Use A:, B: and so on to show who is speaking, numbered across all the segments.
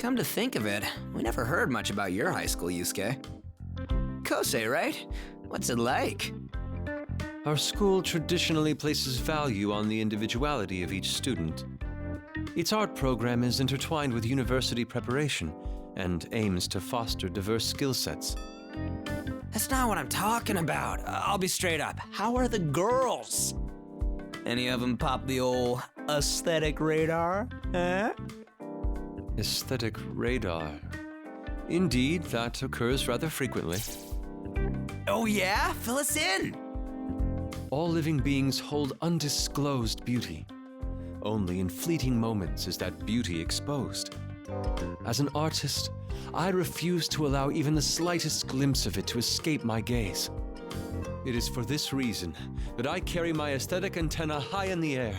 A: Come to think of it, we never heard much about your high school, Yusuke. Kosei, right? What's it like?
B: Our school traditionally places value on the individuality of each student. Its art program is intertwined with university preparation and aims to foster diverse skill sets.
A: That's not what I'm talking about. I'll be straight up. How are the girls? Any of them pop the old aesthetic radar? Huh?
B: Aesthetic radar. Indeed, that occurs rather frequently.
A: Oh yeah? Fill us in!
B: All living beings hold undisclosed beauty. Only in fleeting moments is that beauty exposed. As an artist, I refuse to allow even the slightest glimpse of it to escape my gaze. It is for this reason that I carry my aesthetic antenna high in the air.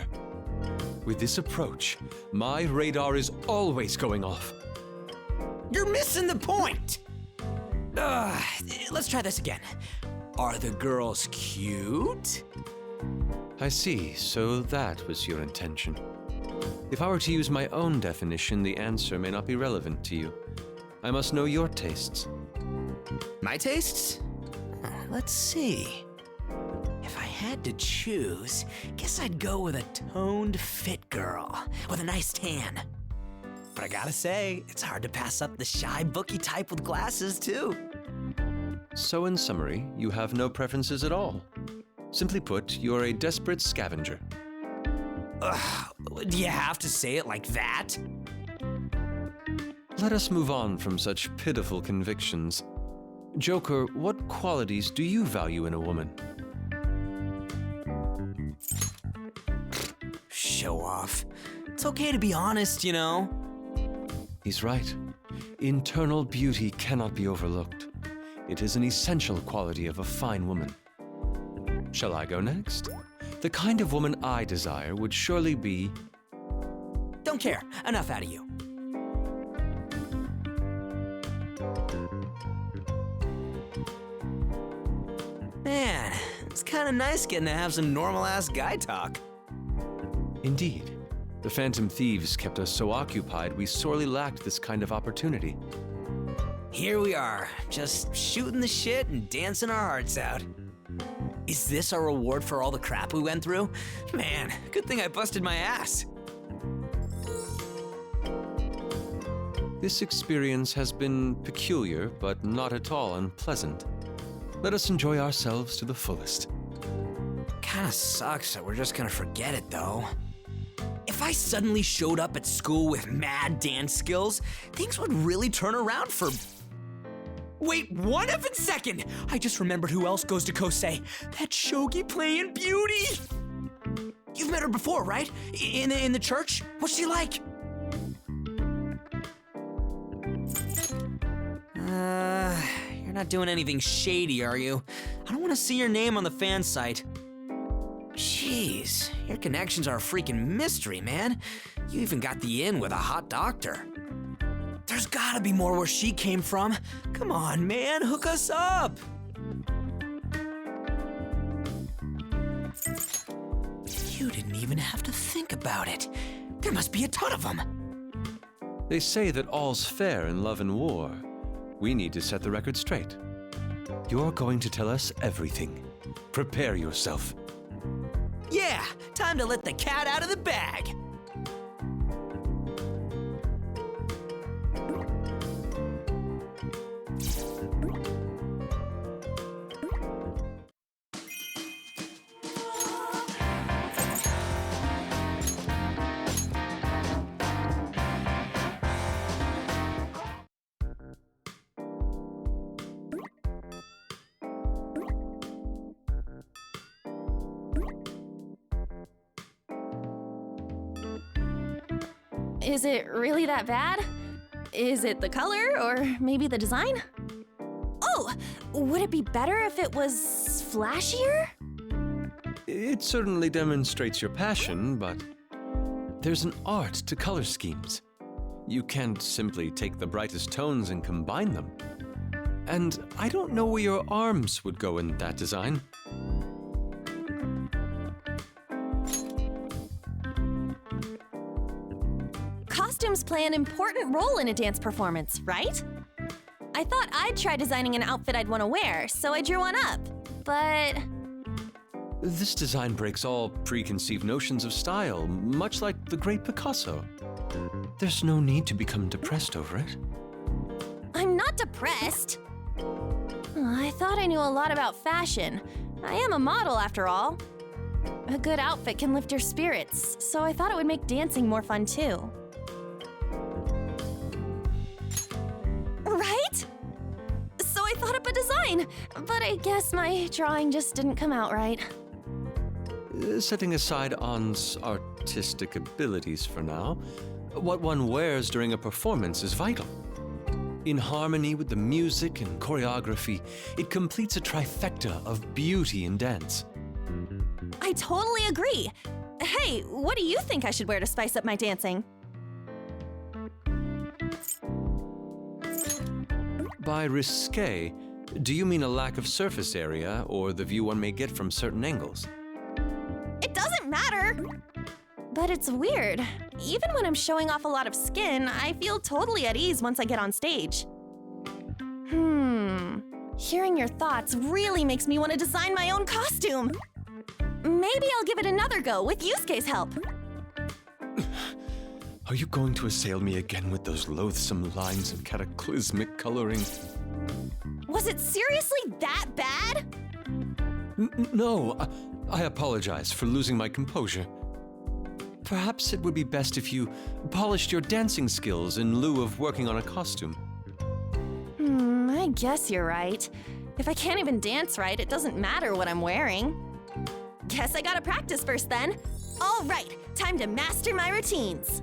B: With this approach, my radar is always going off.
A: You're missing the point! Let's try this again. Are the girls cute?
B: I see, so that was your intention. If I were to use my own definition, the answer may not be relevant to you. I must know your tastes.
A: My tastes? Let's see. If I had to choose, guess I'd go with a toned, fit girl with a nice tan. But I gotta say, it's hard to pass up the shy, bookie type with glasses, too.
B: So in summary, you have no preferences at all. Simply put, you're a desperate scavenger.
A: Do you have to say it like that?
B: Let us move on from such pitiful convictions. Joker, what qualities do you value in a woman?
A: Show off. It's okay to be honest, you know.
B: He's right. Internal beauty cannot be overlooked. It is an essential quality of a fine woman. Shall I go next? The kind of woman I desire would surely be...
A: Don't care. Enough out of you. Man, it's kind of nice getting to have some normal-ass guy talk.
B: Indeed. The Phantom Thieves kept us so occupied we sorely lacked this kind of opportunity.
A: Here we are, just shooting the shit and dancing our hearts out. Is this our reward for all the crap we went through? Man, good thing I busted my ass.
B: This experience has been peculiar, but not at all unpleasant. Let us enjoy ourselves to the fullest.
A: Kinda sucks that we're just gonna forget it, though. If I suddenly showed up at school with mad dance skills, things would really turn around for... Wait, 1 effing second! I just remembered who else goes to Kosei. That shogi playing beauty! You've met her before, right? In the church? What's she like? You're not doing anything shady, are you? I don't want to see your name on the fan site. Jeez, your connections are a freaking mystery, man. You even got the in with a hot doctor. There's gotta be more where she came from. Come on, man, hook us up. You didn't even have to think about it. There must be a ton of them.
B: They say that all's fair in love and war. We need to set the record straight. You're going to tell us everything. Prepare yourself.
A: Yeah, time to let the cat out of the bag.
C: Is it really that bad? Is it the color or maybe the design? Oh, would it be better if it was flashier?
B: It certainly demonstrates your passion, but there's an art to color schemes. You can't simply take the brightest tones and combine them. And I don't know where your arms would go in that design.
C: costumes play an important role in a dance performance, right? I thought I'd try designing an outfit I'd want to wear, so I drew one up. But
B: This design breaks all preconceived notions of style, much like the great Picasso. There's no need to become depressed over it.
C: I'm not depressed. I thought I knew a lot about fashion. I am a model, after all. A good outfit can lift your spirits, so I thought it would make dancing more fun too. Right? So I thought up a design, but I guess my drawing just didn't come out right.
B: Setting aside On's artistic abilities for now, what one wears during a performance is vital. In harmony with the music and choreography, it completes a trifecta of beauty in dance.
C: I totally agree. Hey, what do you think I should wear to spice up my dancing?
B: By risque, do you mean a lack of surface area or the view one may get from certain angles?
C: It doesn't matter! But it's weird. Even when I'm showing off a lot of skin, I feel totally at ease once I get on stage. Hearing your thoughts really makes me want to design my own costume. Maybe I'll give it another go with Yusuke's help.
B: Are you going to assail me again with those loathsome lines and cataclysmic coloring?
C: Was it seriously that bad?
B: No, I apologize for losing my composure. Perhaps it would be best if you polished your dancing skills in lieu of working on a costume.
C: I guess you're right. If I can't even dance right, it doesn't matter what I'm wearing. Guess I gotta practice first then. All right, time to master my routines.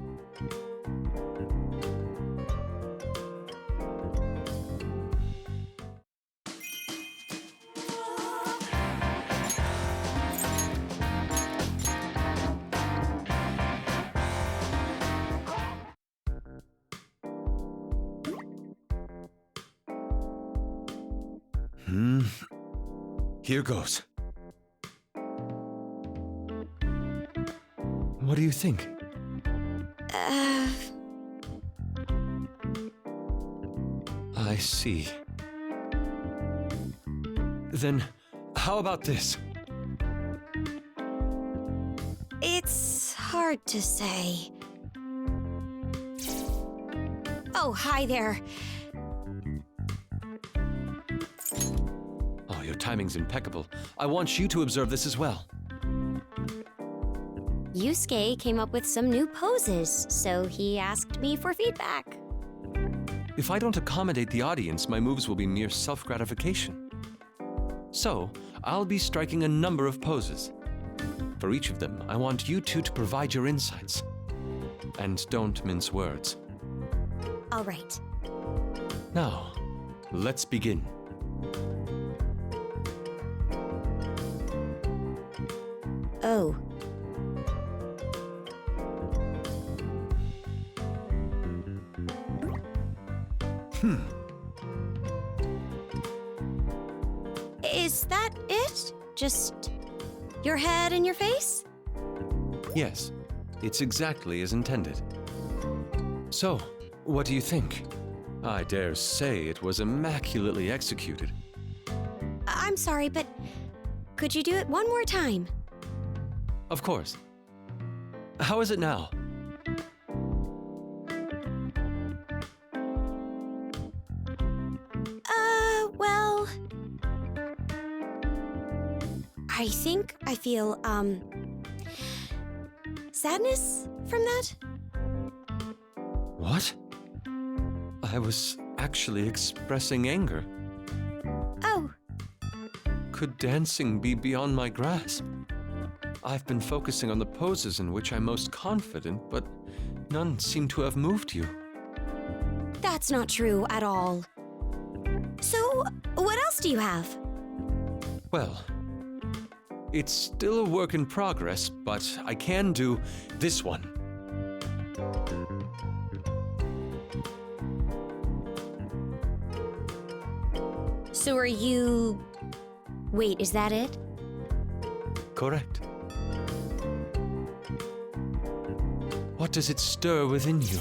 B: Here goes. What do you think? I see. Then, how about this?
D: It's hard to say. Oh, hi there.
B: Oh, your timing's impeccable. I want you to observe this as well.
D: Yusuke came up with some new poses, so he asked me for feedback.
B: If I don't accommodate the audience, my moves will be mere self-gratification. So, I'll be striking a number of poses. For each of them, I want you two to provide your insights. And don't mince words.
D: All right.
B: Now, let's begin.
D: Oh. Is that it? Just your head and your face?
B: Yes, it's exactly as intended. So, what do you think? I dare say it was immaculately executed.
D: I'm sorry, but could you do it one more time?
B: Of course. How is it now?
D: Well, I think I feel, sadness from that?
B: What? I was actually expressing anger.
D: Oh,
B: Could dancing be beyond my grasp? I've been focusing on the poses in which I'm most confident, but none seem to have moved you.
D: that's not true at all. So, what else do you have?
B: Well, it's still a work in progress, but I can do this one.
D: So are you... Wait, is that it?
B: Correct. What does it stir within you?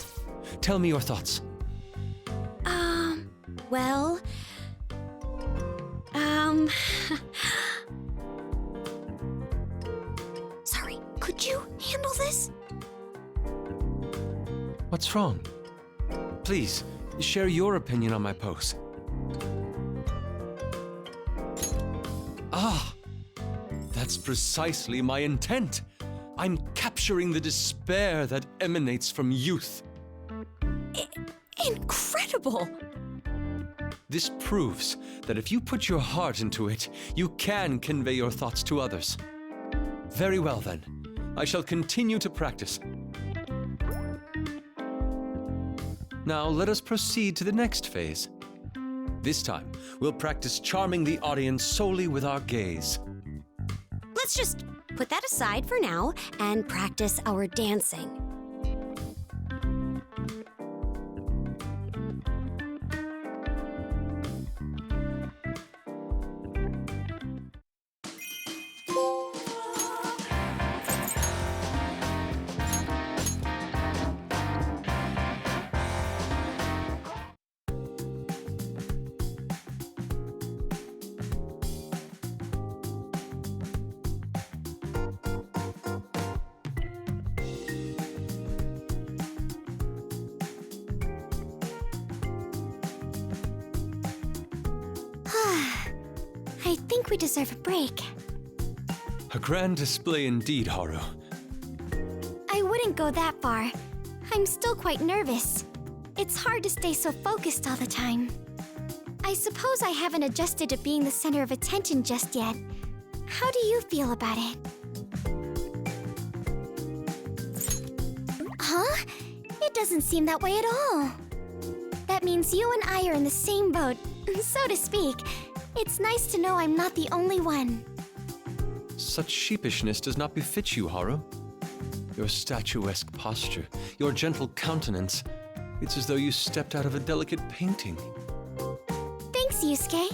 B: tell me your thoughts.
D: Well... Sorry, could you handle this?
B: What's wrong? Please, share your opinion on my pose. Ah, that's precisely my intent. I'm capturing the despair that emanates from youth.
D: Incredible!
B: This proves that if you put your heart into it, you can convey your thoughts to others. Very well then, I shall continue to practice. Now let us proceed to the next phase. This time, we'll practice charming the audience solely with our gaze.
D: Let's just put that aside for now and practice our dancing. I think we deserve a break.
B: A grand display indeed, Haru.
D: I wouldn't go that far. I'm still quite nervous. It's hard to stay so focused all the time. I suppose I haven't adjusted to being the center of attention just yet. How do you feel about it? Huh? It doesn't seem that way at all. That means you and I are in the same boat, so to speak. It's nice to know I'm not the only one.
B: Such sheepishness does not befit you, Haru. Your statuesque posture, your gentle countenance, it's as though you stepped out of a delicate painting.
D: Thanks, Yusuke.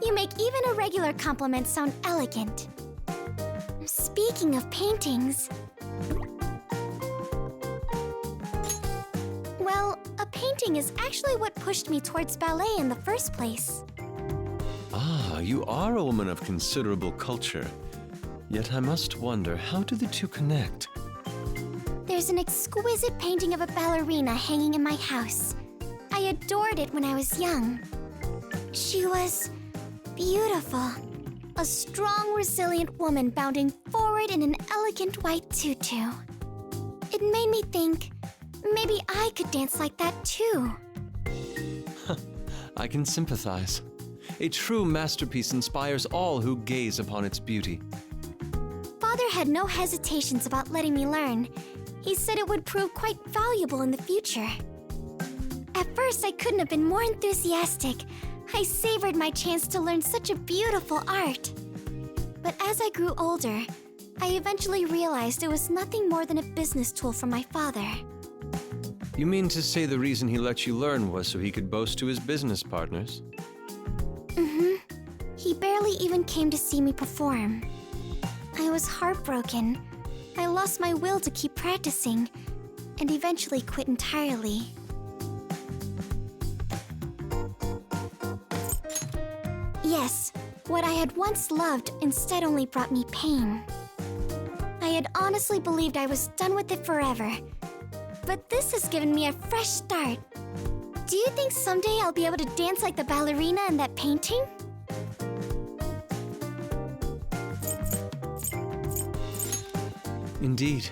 D: You make even a regular compliment sound elegant. Speaking of paintings... Well, a painting is actually what pushed me towards ballet in the first place.
B: Ah, you are a woman of considerable culture. Yet I must wonder, how do the two connect?
D: There's an exquisite painting of a ballerina hanging in my house. I adored it when I was young. She was beautiful. A strong, resilient woman bounding forward in an elegant white tutu. It made me think, maybe I could dance like that too.
B: I can sympathize. A true masterpiece inspires all who gaze upon its beauty.
D: Father had no hesitations about letting me learn. He said it would prove quite valuable in the future. At first, I couldn't have been more enthusiastic. I savored my chance to learn such a beautiful art. But as I grew older, I eventually realized it was nothing more than a business tool for my father.
B: You mean to say the reason he let you learn was so he could boast to his business partners?
D: He barely even came to see me perform. I was heartbroken. I lost my will to keep practicing, and eventually quit entirely. Yes, what I had once loved instead only brought me pain. I had honestly believed I was done with it forever. But this has given me a fresh start. Do you think someday I'll be able to dance like the ballerina in that painting?
B: Indeed,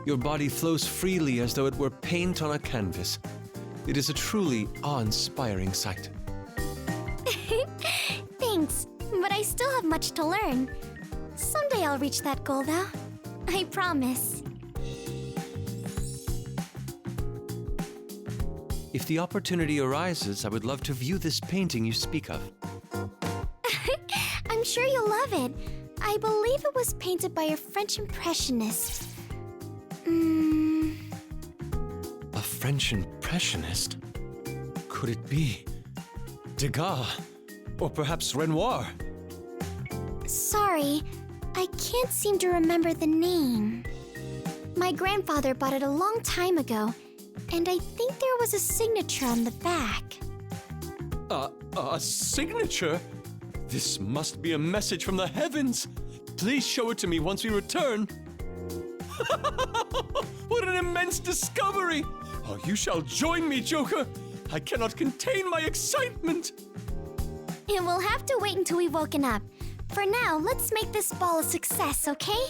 B: your body flows freely as though it were paint on a canvas. It is a truly awe-inspiring sight.
D: Thanks, but I still have much to learn. Someday I'll reach that goal, though. I promise.
B: If the opportunity arises, I would love to view this painting you speak of.
D: I'm sure you'll love it. I believe it was painted by a French impressionist.
B: A French impressionist? Could it be Degas? Or perhaps Renoir?
D: Sorry, I can't seem to remember the name. My grandfather bought it a long time ago, And I think there was a signature on the back.
B: A signature? This must be a message from the heavens. Please show it to me once we return. What an immense discovery! Oh, you shall join me, Joker. I cannot contain my excitement.
D: And we'll have to wait until we've woken up. For now, let's make this ball a success, okay?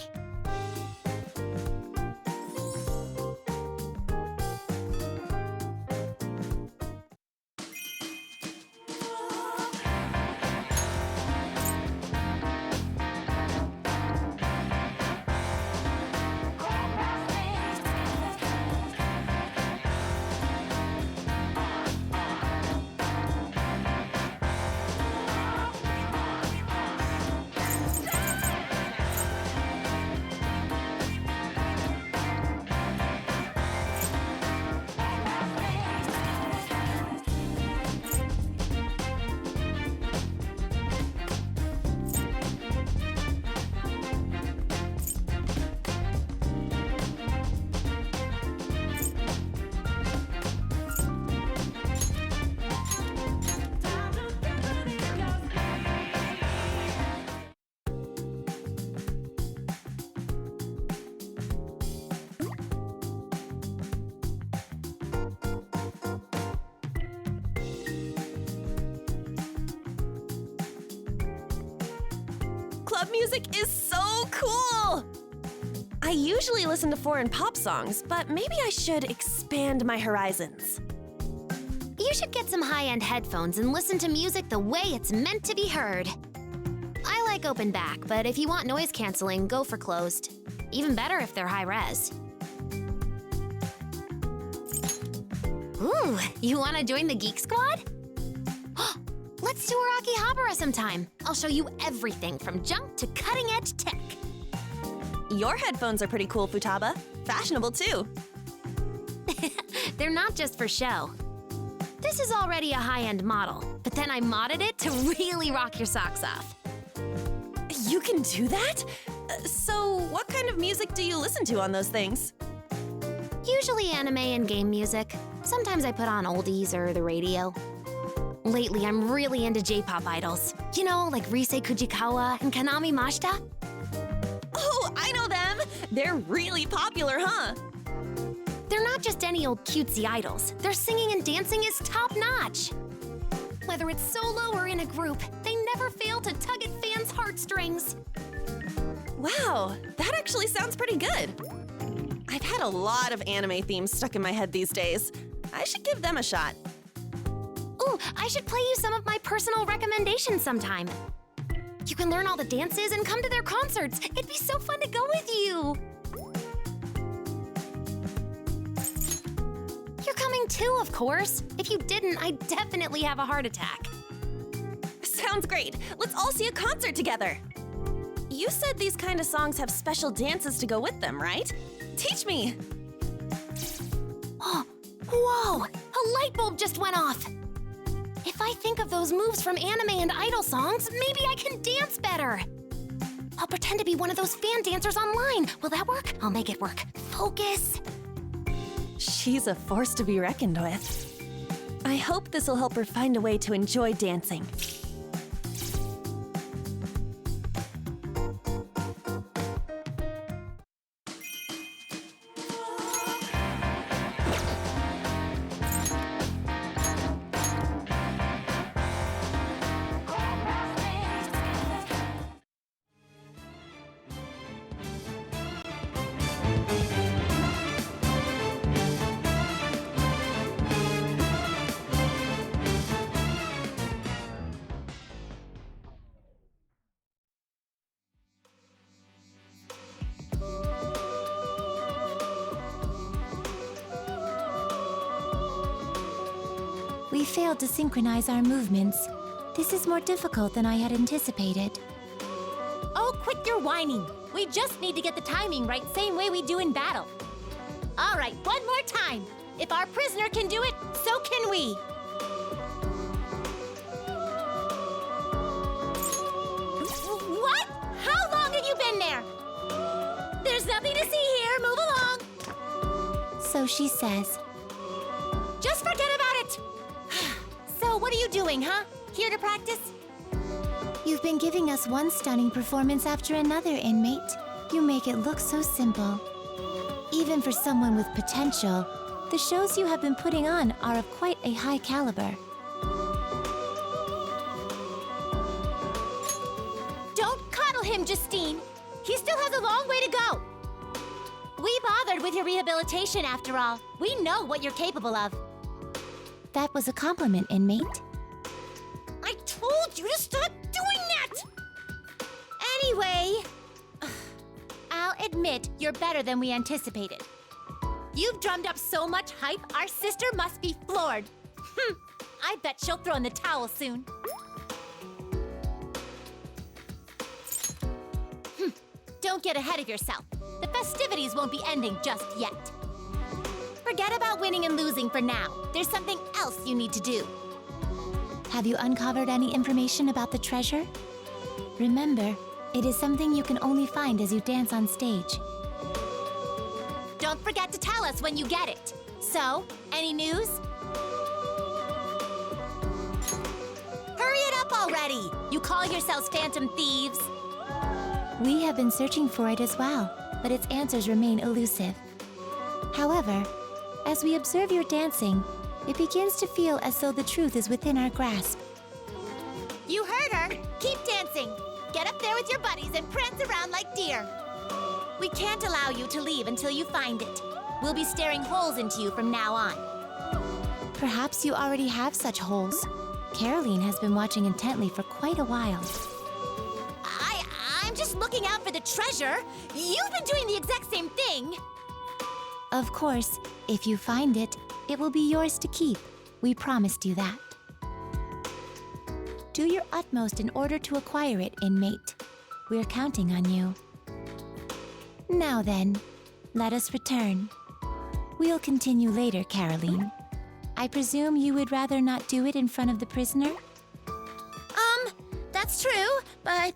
C: Club music is so cool! I usually listen to foreign pop songs, but maybe I should expand my horizons.
D: You should get some high-end headphones and listen to music the way it's meant to be heard. I like open back, but if you want noise canceling, go for closed. Even better if they're high-res. Ooh, you want to join the Geek Squad? Let's do a Rocky Habara sometime. I'll show you everything from junk to cutting-edge tech.
C: Your headphones are pretty cool, Futaba. Fashionable, too.
D: They're not just for show. This is already a high-end model, but then I modded it to really rock your socks off.
C: You can do that? So what kind of music do you listen to on those things?
D: Usually anime and game music. Sometimes I put on oldies or the radio. Lately, I'm really into J-pop idols. You know, like Rise Kujikawa and Kanami Mashita.
C: Oh, I know them! They're really popular, huh?
D: They're not just any old cutesy idols. Their singing and dancing is top-notch. Whether it's solo or in a group, they never fail to tug at fans' heartstrings.
C: Wow, that actually sounds pretty good. I've had a lot of anime themes stuck in my head these days. I should give them a shot.
D: Ooh, I should play you some of my personal recommendations sometime. You can learn all the dances and come to their concerts. It'd be so fun to go with you. You're coming too, of course. If you didn't, I'd definitely have a heart attack.
C: Sounds great. Let's all see a concert together. You said these kind of songs have special dances to go with them, right? Teach me.
D: Oh, whoa! A light bulb just went off. If I think of those moves from anime and idol songs, maybe I can dance better. I'll pretend to be one of those fan dancers online. Will that work? I'll make it work. Focus.
C: She's a force to be reckoned with. I hope this will help her find a way to enjoy dancing.
E: We failed to synchronize our movements. This is more difficult than I had anticipated.
F: Oh, quit your whining. We just need to get the timing right, same way we do in battle. All right, one more time. If our prisoner can do it, so can we. What? How long have you been there? There's nothing to see here. Move along.
E: So she says.
F: Just forget about it! So, what are you doing, huh? Here to practice?
E: You've been giving us one stunning performance after another, inmate. You make it look so simple. Even for someone with potential, the shows you have been putting on are of quite a high caliber.
F: Don't coddle him, Justine. He still has a long way to go. We bothered with your rehabilitation, after all. We know what you're capable of.
E: That was a compliment, inmate.
F: I told you to stop doing that! Anyway, I'll admit you're better than we anticipated. You've drummed up so much hype, our sister must be floored. I bet she'll throw in the towel soon. Don't get ahead of yourself. The festivities won't be ending just yet. Forget about winning and losing for now. There's something else you need to do.
E: Have you uncovered any information about the treasure? Remember, it is something you can only find as you dance on stage.
F: Don't forget to tell us when you get it. So, any news? Hurry it up already! You call yourselves phantom thieves?
E: We have been searching for it as well, but its answers remain elusive. However, as we observe your dancing, it begins to feel as though the truth is within our grasp.
F: You heard her! Keep dancing! Get up there with your buddies and prance around like deer! We can't allow you to leave until you find it. We'll be staring holes into you from now on.
E: Perhaps you already have such holes. Caroline has been watching intently for quite a while.
F: I'm just looking out for the treasure. You've been doing the exact same thing.
E: Of course, if you find it, it will be yours to keep. We promised you that. Do your utmost in order to acquire it, inmate. We're counting on you. Now then, let us return. We'll continue later, Caroline. I presume you would rather not do it in front of the prisoner?
F: That's true, but